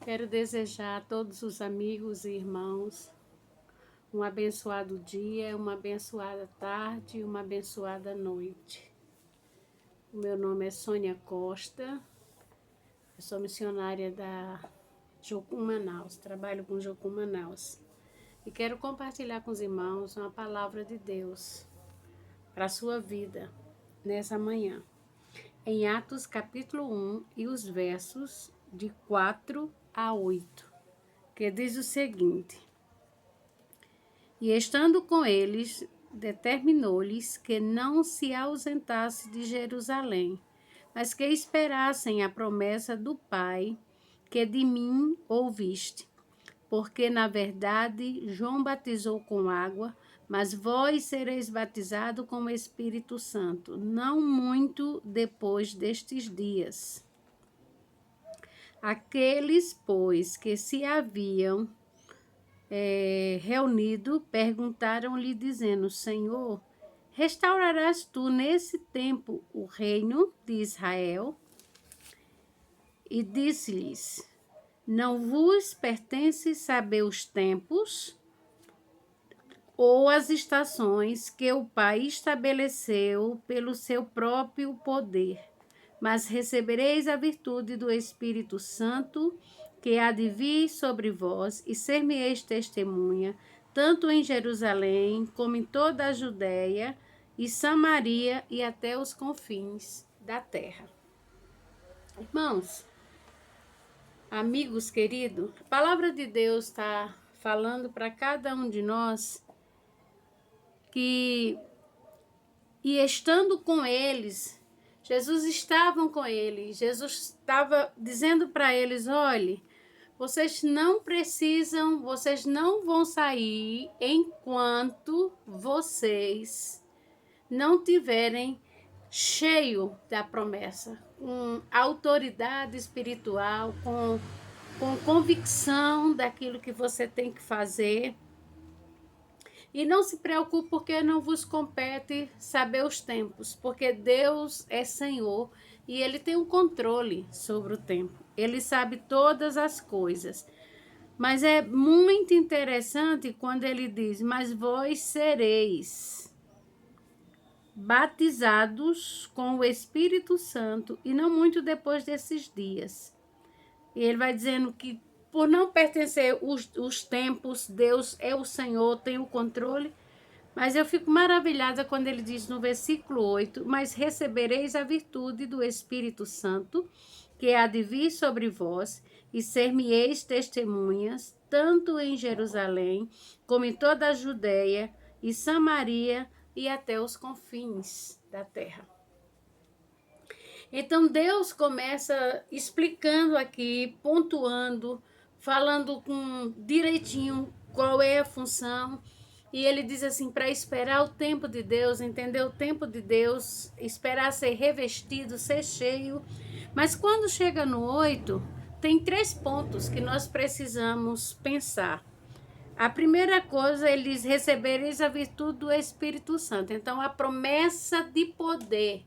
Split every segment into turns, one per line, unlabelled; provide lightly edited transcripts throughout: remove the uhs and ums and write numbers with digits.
Quero desejar a todos os amigos e irmãos um abençoado dia, uma abençoada tarde e uma abençoada noite. O meu nome é Sônia Costa, eu sou missionária da Jocum Manaus, trabalho com Jocum Manaus. E quero compartilhar com os irmãos uma palavra de Deus para a sua vida nessa manhã. Em Atos capítulo 1 e os versos de 4 a 8, que diz o seguinte: E estando com eles, determinou-lhes que não se ausentasse de Jerusalém, mas que esperassem a promessa do Pai, que de mim ouviste. Porque, na verdade, João batizou com água, mas vós sereis batizados com o Espírito Santo, não muito depois destes dias. Aqueles, pois, que se haviam reunido, perguntaram-lhe, dizendo: Senhor, restaurarás tu nesse tempo o reino de Israel? E disse-lhes: Não vos pertence saber os tempos ou as estações que o Pai estabeleceu pelo seu próprio poder, mas recebereis a virtude do Espírito Santo, que há de vir sobre vós, e ser-me-eis testemunha, tanto em Jerusalém, como em toda a Judéia e Samaria e até os confins da terra. Irmãos, amigos queridos, a palavra de Deus está falando para cada um de nós que, e estando com eles, Jesus estava com eles, Jesus estava dizendo para eles: olhe, vocês não precisam, vocês não vão sair enquanto vocês não tiverem cheio da promessa, com autoridade espiritual, com convicção daquilo que você tem que fazer. E não se preocupe, porque não vos compete saber os tempos, porque Deus é Senhor e Ele tem um controle sobre o tempo. Ele sabe todas as coisas. Mas é muito interessante quando ele diz: mas vós sereis batizados com o Espírito Santo, e não muito depois desses dias. E ele vai dizendo que, por não pertencer os tempos, Deus é o Senhor, tem o controle. Mas eu fico maravilhada quando ele diz no versículo 8: mas recebereis a virtude do Espírito Santo, que há de vir sobre vós, e ser-me-eis testemunhas, tanto em Jerusalém, como em toda a Judéia e Samaria e até os confins da terra. Então Deus começa explicando aqui, pontuando, falando com direitinho qual é a função. E ele diz assim: para esperar o tempo de Deus, entender o tempo de Deus, esperar ser revestido, ser cheio. Mas quando chega no 8, tem 3 pontos que nós precisamos pensar. A primeira coisa, ele diz: recebereis a virtude do Espírito Santo. Então, a promessa de poder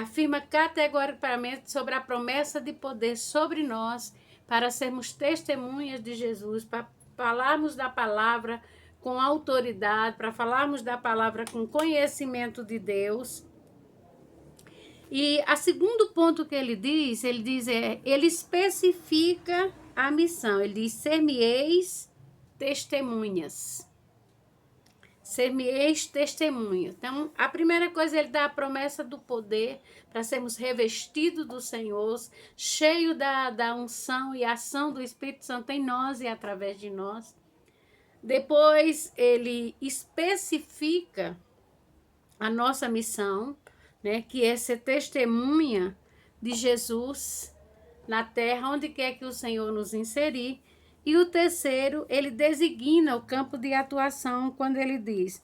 afirma categoricamente sobre a promessa de poder sobre nós, para sermos testemunhas de Jesus, para falarmos da palavra com autoridade, para falarmos da palavra com conhecimento de Deus. E o segundo ponto que ele diz, ele especifica a missão. Ele diz: ser-me-eis testemunhas. Ser-me-eis testemunha. Então, a primeira coisa, ele dá a promessa do poder para sermos revestidos do Senhor, cheio da unção e ação do Espírito Santo em nós e através de nós. Depois, ele especifica a nossa missão, né, que é ser testemunha de Jesus na terra, onde quer que o Senhor nos inserir. E o terceiro, ele designa o campo de atuação quando ele diz: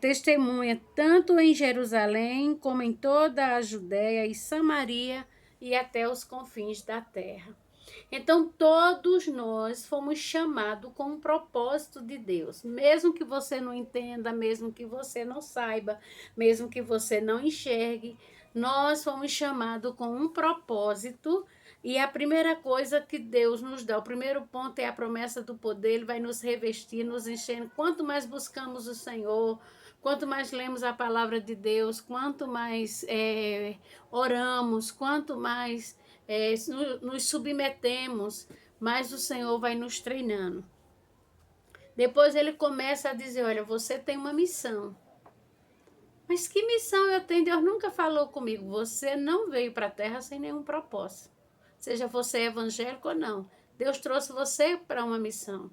testemunha tanto em Jerusalém como em toda a Judéia e Samaria e até os confins da terra. Então, todos nós fomos chamados com um propósito de Deus. Mesmo que você não entenda, mesmo que você não saiba, mesmo que você não enxergue, Nós fomos chamados com um propósito e a primeira coisa que Deus nos dá, o primeiro ponto é a promessa do poder, Ele vai nos revestir, nos enchendo. Quanto mais buscamos o Senhor, quanto mais lemos a palavra de Deus, quanto mais oramos, quanto mais nos submetemos, mais o Senhor vai nos treinando. Depois Ele começa a dizer, olha, você tem uma missão. Mas que missão eu tenho? Deus nunca falou comigo. Você não veio para a Terra sem nenhum propósito. Seja você evangélico ou não. Deus trouxe você para uma missão.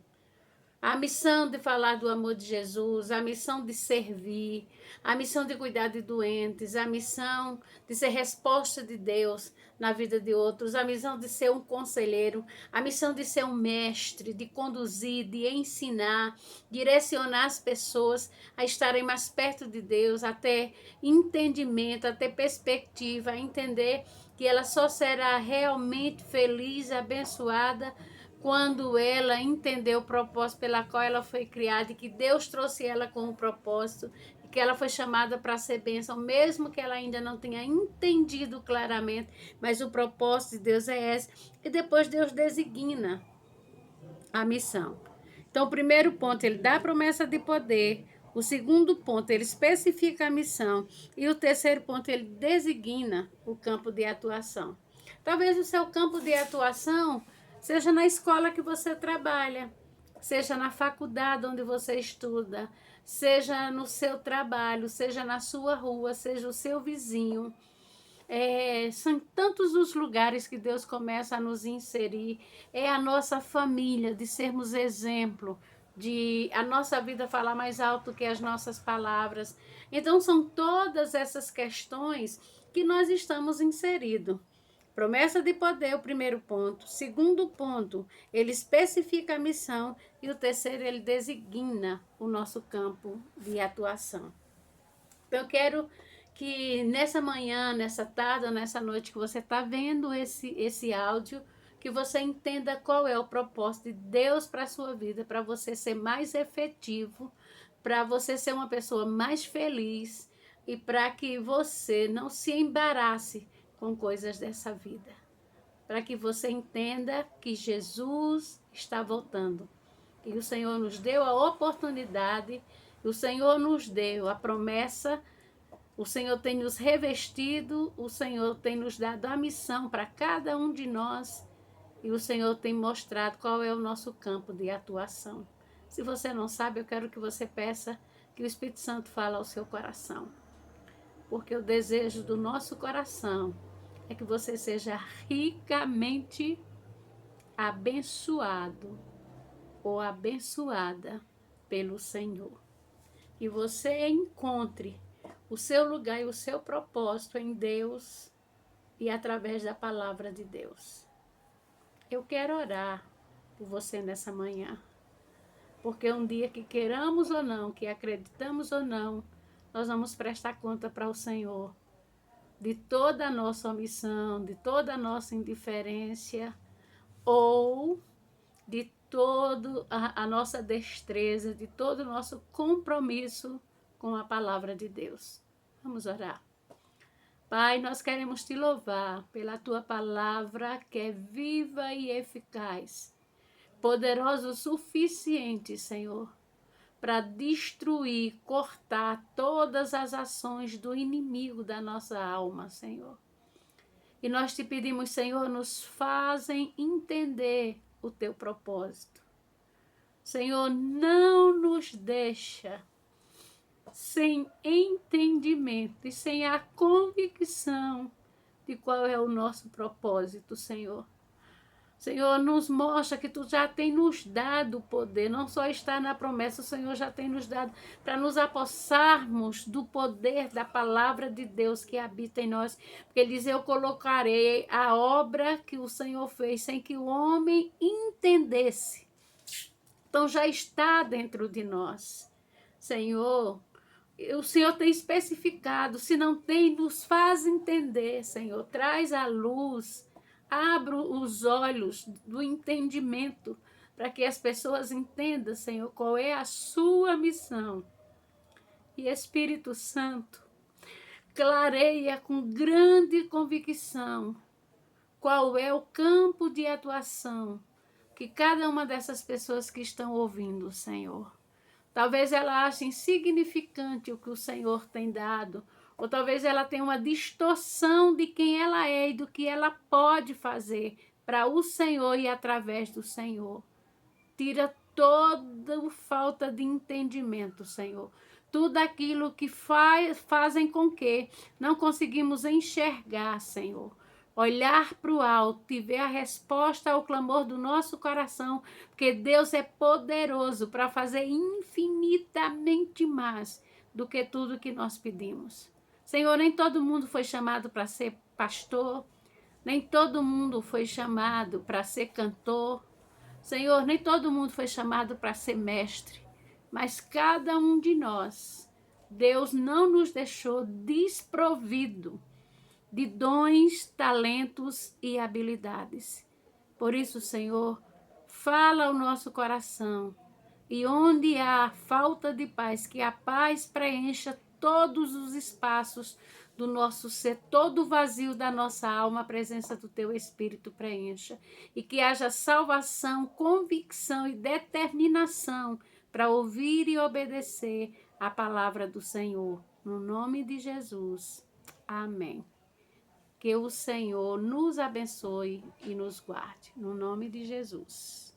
A missão de falar do amor de Jesus, a missão de servir, a missão de cuidar de doentes, a missão de ser resposta de Deus na vida de outros, a missão de ser um conselheiro, a missão de ser um mestre, de conduzir, de ensinar, direcionar as pessoas a estarem mais perto de Deus, a ter entendimento, a ter perspectiva, a entender que ela só será realmente feliz, abençoada, quando ela entendeu o propósito pela qual ela foi criada e que Deus trouxe ela com o propósito e que ela foi chamada para ser bênção, mesmo que ela ainda não tenha entendido claramente, mas o propósito de Deus é esse. E depois Deus designa a missão. Então, o primeiro ponto, ele dá a promessa de poder. O segundo ponto, ele especifica a missão. E o terceiro ponto, ele designa o campo de atuação. Talvez o seu campo de atuação seja na escola que você trabalha, seja na faculdade onde você estuda, seja no seu trabalho, seja na sua rua, seja o seu vizinho. São tantos os lugares que Deus começa a nos inserir. É a nossa família, de sermos exemplo, de a nossa vida falar mais alto que as nossas palavras. Então, são todas essas questões que nós estamos inseridos. Promessa de poder, o primeiro ponto. Segundo ponto, ele especifica a missão. E o terceiro, ele designa o nosso campo de atuação. Então, eu quero que nessa manhã, nessa tarde ou nessa noite que você está vendo esse áudio, que você entenda qual é o propósito de Deus para a sua vida, para você ser mais efetivo, para você ser uma pessoa mais feliz e para que você não se embarace com coisas dessa vida. Para que você entenda que Jesus está voltando. E o Senhor nos deu a oportunidade, o Senhor nos deu a promessa, o Senhor tem nos revestido, o Senhor tem nos dado a missão para cada um de nós e o Senhor tem mostrado qual é o nosso campo de atuação. Se você não sabe, eu quero que você peça que o Espírito Santo fale ao seu coração. Porque o desejo do nosso coração é que você seja ricamente abençoado ou abençoada pelo Senhor. Que você encontre o seu lugar e o seu propósito em Deus e através da palavra de Deus. Eu quero orar por você nessa manhã, porque um dia que queiramos ou não, que acreditamos ou não, nós vamos prestar conta para o Senhor de toda a nossa omissão, de toda a nossa indiferença ou de toda a nossa destreza, de todo o nosso compromisso com a palavra de Deus. Vamos orar. Pai, nós queremos te louvar pela tua palavra que é viva e eficaz, poderosa o suficiente, Senhor, para destruir, cortar todas as ações do inimigo da nossa alma, Senhor. E nós te pedimos, Senhor, nos fazem entender o teu propósito. Senhor, não nos deixa sem entendimento e sem a convicção de qual é o nosso propósito, Senhor. Senhor, nos mostra que tu já tem nos dado o poder, não só está na promessa, o Senhor já tem nos dado para nos apossarmos do poder da palavra de Deus que habita em nós. Porque ele diz, eu colocarei a obra que o Senhor fez sem que o homem entendesse. Então já está dentro de nós. Senhor, o Senhor tem especificado, se não tem, nos faz entender, Senhor. Traz a luz, abre os olhos do entendimento, para que as pessoas entendam, Senhor, qual é a sua missão. E Espírito Santo, clareia com grande convicção qual é o campo de atuação que cada uma dessas pessoas que estão ouvindo, Senhor. Talvez ela ache insignificante o que o Senhor tem dado, ou talvez ela tenha uma distorção de quem ela é e do que ela pode fazer para o Senhor e através do Senhor. Tira toda falta de entendimento, Senhor. Tudo aquilo que fazem com que não conseguimos enxergar, Senhor. Olhar para o alto e ver a resposta ao clamor do nosso coração, porque Deus é poderoso para fazer infinitamente mais do que tudo que nós pedimos. Senhor, nem todo mundo foi chamado para ser pastor, nem todo mundo foi chamado para ser cantor. Senhor, nem todo mundo foi chamado para ser mestre, mas cada um de nós, Deus não nos deixou desprovido de dons, talentos e habilidades. Por isso, Senhor, fala ao nosso coração, e onde há falta de paz, que a paz preencha todos os espaços do nosso ser, todo o vazio da nossa alma, a presença do teu Espírito preencha. E que haja salvação, convicção e determinação para ouvir e obedecer a palavra do Senhor. No nome de Jesus. Amém. Que o Senhor nos abençoe e nos guarde. No nome de Jesus.